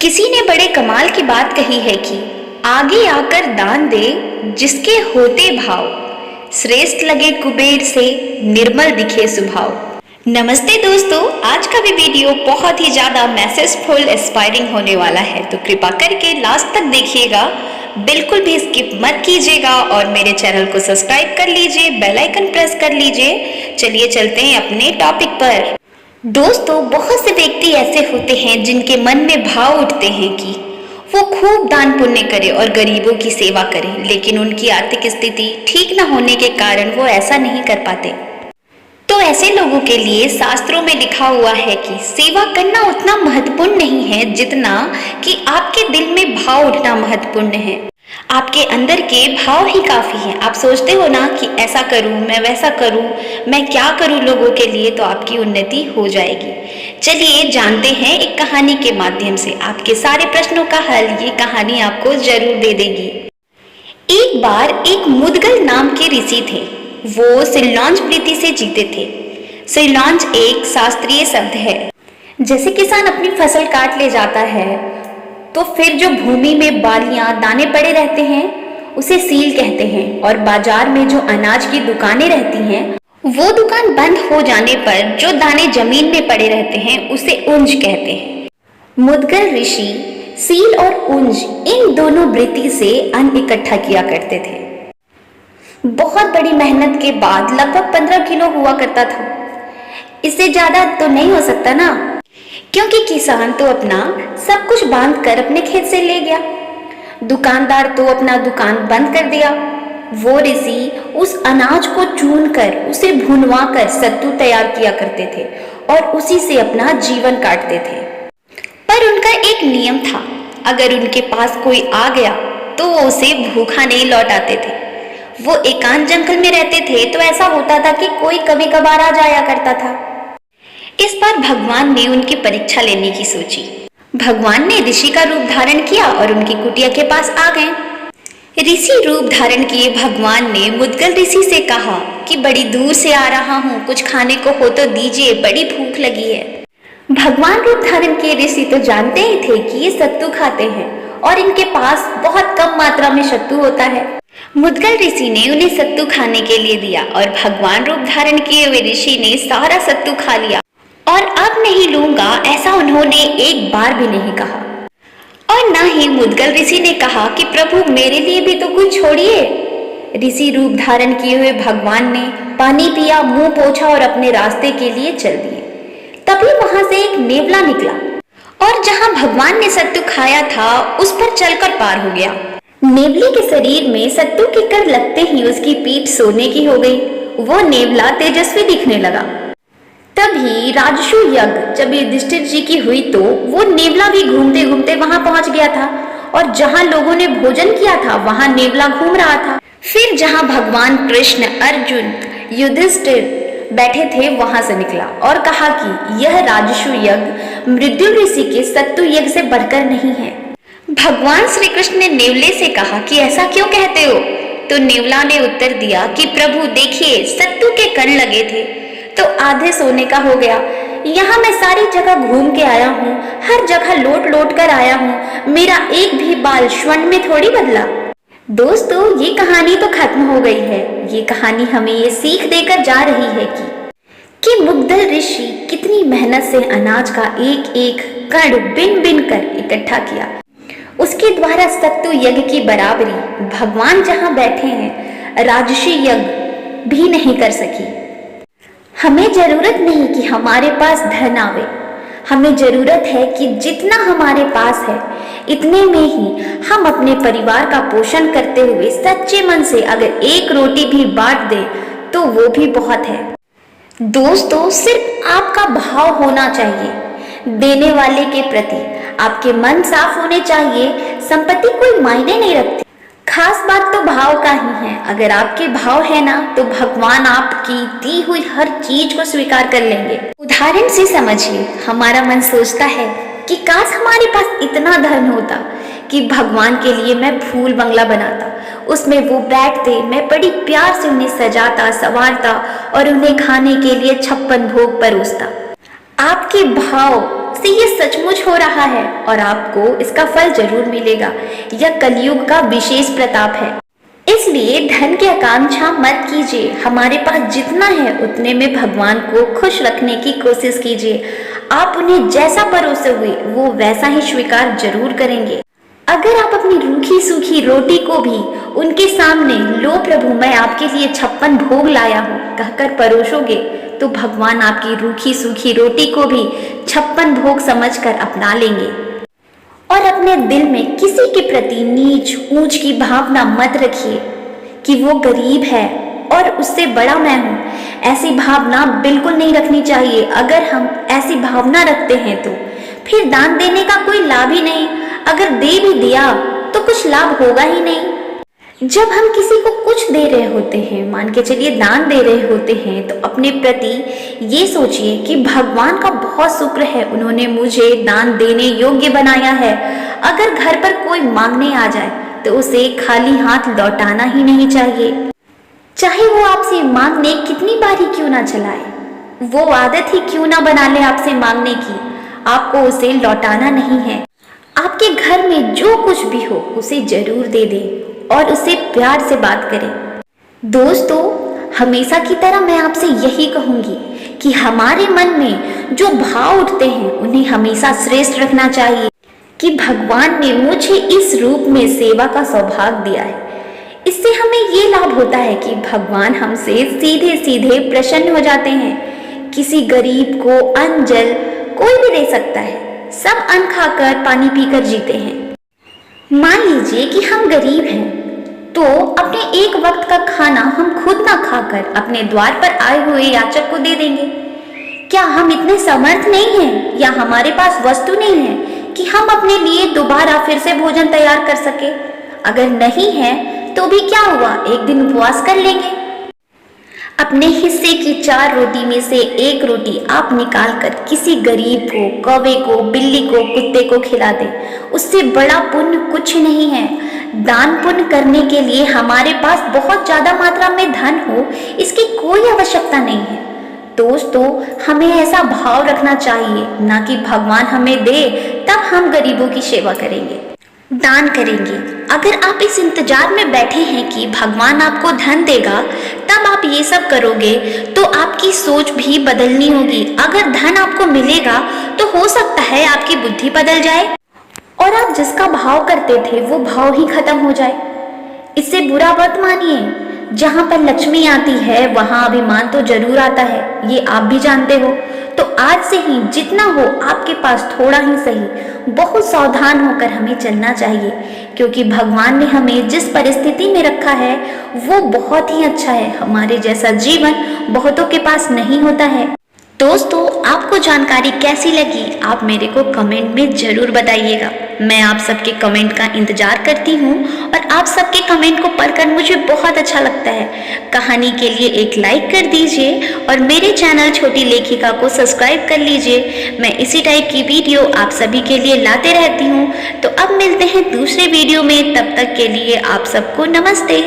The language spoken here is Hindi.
किसी ने बड़े कमाल की बात कही है कि आगे आकर दान दे जिसके होते भाव, श्रेष्ठ लगे कुबेर से निर्मल दिखे स्वभाव। नमस्ते दोस्तों, आज का भी वीडियो बहुत ही ज़्यादा मैसेजफुल इंस्पायरिंग होने वाला है, तो कृपा करके लास्ट तक देखिएगा, बिल्कुल भी स्किप मत कीजिएगा और मेरे चैनल को सब्सक्राइब कर लीजिए, बेल आइकन प्रेस कर लीजिए। चलिए चलते हैं अपने टॉपिक पर। दोस्तों, बहुत से व्यक्ति ऐसे होते हैं जिनके मन में भाव उठते हैं कि वो खूब दान पुण्य करे और गरीबों की सेवा करे, लेकिन उनकी आर्थिक स्थिति ठीक न होने के कारण वो ऐसा नहीं कर पाते। तो ऐसे लोगों के लिए शास्त्रों में लिखा हुआ है कि सेवा करना उतना महत्वपूर्ण नहीं है जितना कि आपके दिल में भाव उठना महत्वपूर्ण है। आपके अंदर के भाव ही काफी हैं। आप सोचते हो ना कि ऐसा करूं, मैं वैसा करूं, मैं क्या करूं लोगों के लिए, तो आपकी उन्नति हो जाएगी। चलिए जानते हैं एक कहानी के माध्यम से। आपके सारे प्रश्नों का हल ये कहानी आपको जरूर दे देगी। एक बार एक मुदगल नाम के ऋषि थे। वो सिरलौंज वृत्ति से जीते थे। सिरलौंज एक शास्त्रीय शब्द है। जैसे किसान अपनी फसल काट ले जाता है तो फिर जो भूमि में बालियां दाने पड़े रहते हैं उसे सील कहते हैं, और बाजार में जो अनाज की दुकानें रहती हैं वो दुकान बंद हो जाने पर जो दाने जमीन में पड़े रहते हैं उसे उंज कहते हैं। मुदगल ऋषि सील और उंज इन दोनों वृत्ति से अन्न इकट्ठा किया करते थे। बहुत बड़ी मेहनत के बाद लगभग 15 किलो हुआ करता था। इससे ज्यादा तो नहीं हो सकता ना, क्योंकि किसान तो अपना सब कुछ बांध कर अपने खेत से ले गया, दुकानदार तो अपना दुकान बंद कर दिया। वो ऋषि उस अनाज को चून कर उसे भुनवा कर सत्तू तैयार किया करते थे और उसी से अपना जीवन काटते थे। पर उनका एक नियम था, अगर उनके पास कोई आ गया तो वो उसे भूखा नहीं लौटाते थे। वो एकांत जंगल में रहते थे, तो ऐसा होता था कि कोई कभी कभार आ जाया करता था। इस बार भगवान ने उनकी परीक्षा लेने की सोची। भगवान ने ऋषि का रूप धारण किया और उनकी कुटिया के पास आ गए। ऋषि रूप धारण किए भगवान ने मुदगल ऋषि से कहा कि बड़ी दूर से आ रहा हूँ, कुछ खाने को हो तो दीजिए, बड़ी भूख लगी है। भगवान रूप धारण किए ऋषि तो जानते ही थे कि ये सत्तू खाते हैं और इनके पास बहुत कम मात्रा में सत्तू होता है। मुदगल ऋषि ने उन्हें सत्तू खाने के लिए दिया और भगवान रूप धारण किए हुए ऋषि ने सारा सत्तू खा लिया और अब नहीं लूंगा ऐसा उन्होंने एक बार भी नहीं कहा। और ना ही मुदगल ऋषि ने कहा कि प्रभु मेरे लिए भी तो कुछ छोड़िए। ऋषि रूप धारण किए हुए भगवान ने पानी पिया, मुंह पोंछा और अपने रास्ते के लिए चल दिए। तभी वहां से एक नेवला निकला और जहां भगवान ने सत्तू खाया था उस पर चलकर पार हो गया। नेवले के शरीर में सत्तू की कर लगते ही उसकी पीठ सोने की हो गई। वो नेवला तेजस्वी दिखने लगा। तभी राजसू यज्ञ जब युधिष्ठिर जी की हुई तो वो नेवला भी घूमते घूमते वहां पहुंच गया था, और जहां लोगों ने भोजन किया था वहां नेवला घूम रहा था। फिर जहां भगवान कृष्ण, अर्जुन, युधिष्ठिर बैठे थे वहां से निकला और कहा कि यह राजसू यज्ञ मृत्यु ऋषि के सत्तू यज्ञ से बढ़कर नहीं है। भगवान श्री कृष्ण ने नेवले से कहा कि ऐसा क्यों कहते हो? तो नेवला ने उत्तर दिया कि प्रभु देखिए, सत्तू के कण लगे थे तो आधे सोने का हो गया। यहाँ मैं सारी जगह घूम के आया हूँ, हर जगह लौट लौट कर आया हूँ, मेरा एक भी बाल स्वर्ण में थोड़ी बदला। दोस्तों, ये कहानी तो खत्म हो गई है। ये कहानी हमें ये सीख देकर जा रही है कि मुदगल ऋषि कितनी मेहनत से अनाज का एक एक कण बिन बिन कर इकट्ठा किया। उसके द्वारा सत्तू यज्ञ की बराबरी भगवान जहाँ बैठे हैं राजसी यज्ञ भी नहीं कर सकी। हमें जरूरत नहीं कि हमारे पास धन आवे, हमें जरूरत है कि जितना हमारे पास है इतने में ही हम अपने परिवार का पोषण करते हुए सच्चे मन से अगर एक रोटी भी बांट दे तो वो भी बहुत है। दोस्तों, सिर्फ आपका भाव होना चाहिए देने वाले के प्रति। आपके मन साफ होने चाहिए। संपत्ति कोई मायने नहीं रखती, खास बात तो भाव का ही है। अगर आपके भाव है ना तो भगवान आपकी दी हुई हर चीज को स्वीकार कर लेंगे। उदाहरण से समझिए, हमारा मन सोचता है कि काश हमारे पास इतना धन होता कि भगवान के लिए मैं फूल बंगला बनाता, उसमें वो बैठते, मैं बड़ी प्यार से उन्हें सजाता संवारता और उन्हें खाने के लिए 56 भोग परोसता। आपके भाव से ये सचमुच हो रहा है और आपको इसका फल जरूर मिलेगा। यह कलयुग का विशेष प्रताप है, इसलिए धन की आकांक्षा मत कीजिए। हमारे पास जितना है उतने में भगवान को खुश रखने की कोशिश कीजिए। आप उन्हें जैसा परोसे हुए वो वैसा ही स्वीकार जरूर करेंगे। अगर आप अपनी रूखी सूखी रोटी को भी उनके सामने लो प्रभु मैं आपके लिए 56 भोग लाया हूँ कहकर परोसोगे तो भगवान आपकी रूखी सूखी रोटी को भी 56 भोग समझकर अपना लेंगे। और अपने दिल में किसी के प्रति नीच ऊंच की भावना मत रखिए कि वो गरीब है और उससे बड़ा मैं हूँ। ऐसी भावना बिल्कुल नहीं रखनी चाहिए। अगर हम ऐसी भावना रखते हैं तो फिर दान देने का कोई लाभ ही नहीं। अगर दे भी दिया तो कुछ लाभ होगा ही नहीं। जब हम किसी को कुछ दे रहे होते हैं, मान के चलिए दान दे रहे होते हैं, तो अपने प्रति ये सोचिए कि भगवान का बहुत शुक्र है, उन्होंने मुझे दान देने योग्य बनाया है। अगर घर पर कोई मांगने आ जाए तो उसे खाली हाथ लौटाना ही नहीं चाहिए। चाहे वो आपसे मांगने कितनी बार ही क्यों ना चलाए, वो आदत ही क्यों ना बना ले आपसे मांगने की, आपको उसे लौटाना नहीं है। आपके घर में जो कुछ भी हो उसे जरूर दे दें और उसे प्यार से बात करें। दोस्तों, हमेशा की तरह मैं आपसे यही कहूंगी कि हमारे मन में जो भाव उठते हैं उन्हें हमेशा श्रेष्ठ रखना चाहिए कि भगवान ने मुझे इस रूप में सेवा का सौभाग्य दिया है। इससे हमें ये लाभ होता है कि भगवान हमसे सीधे सीधे प्रसन्न हो जाते हैं। किसी गरीब को अन्न जल कोई भी दे सकता है, सब अन्न खाकर पानी पीकर जीते हैं। मान लीजिए कि हम गरीब हैं तो अपने एक वक्त का खाना हम खुद ना खाकर अपने द्वार पर आए हुए याचक को दे देंगे। क्या हम इतने समर्थ नहीं हैं या हमारे पास वस्तु नहीं है कि हम अपने लिए दोबारा फिर से भोजन तैयार कर सके? अगर नहीं है तो भी क्या हुआ, एक दिन उपवास कर लेंगे। अपने हिस्से की 4 रोटी में से 1 रोटी आप निकालकर किसी गरीब को, कौवे को, बिल्ली को, कुत्ते को खिला दें। उससे बड़ा पुण्य कुछ नहीं है। दान पुण्य करने के लिए हमारे पास बहुत ज्यादा मात्रा में धन हो इसकी कोई आवश्यकता नहीं है। दोस्तों, हमें ऐसा भाव रखना चाहिए, ना कि भगवान हमें दे तब हम गरीबों की सेवा करेंगे, दान करेंगे। अगर आप इस इंतजार में बैठे हैं कि भगवान आपको धन देगा तब आप ये सब करोगे तो आपकी सोच भी बदलनी होगी। अगर धन आपको मिलेगा तो हो सकता है आपकी बुद्धि बदल जाए और आप जिसका भाव करते थे वो भाव ही खत्म हो जाए। इससे बुरा मत मानिए। जहाँ पर लक्ष्मी आती है वहाँ अभिमान तो जरूर आता है, ये आप भी जानते हो। तो आज से ही जितना हो आपके पास थोड़ा ही सही बहुत सावधान होकर हमें चलना चाहिए, क्योंकि भगवान ने हमें जिस परिस्थिति में रखा है वो बहुत ही अच्छा है। हमारे जैसा जीवन बहुतों के पास नहीं होता है। दोस्तों, आपको जानकारी कैसी लगी आप मेरे को कमेंट में जरूर बताइएगा। मैं आप सबके कमेंट का इंतजार करती हूँ और आप सबके कमेंट को पढ़कर मुझे बहुत अच्छा लगता है। कहानी के लिए एक लाइक कर दीजिए और मेरे चैनल छोटी लेखिका को सब्सक्राइब कर लीजिए। मैं इसी टाइप की वीडियो आप सभी के लिए लाते रहती हूँ। तो अब मिलते हैं दूसरे वीडियो में, तब तक के लिए आप सबको नमस्ते।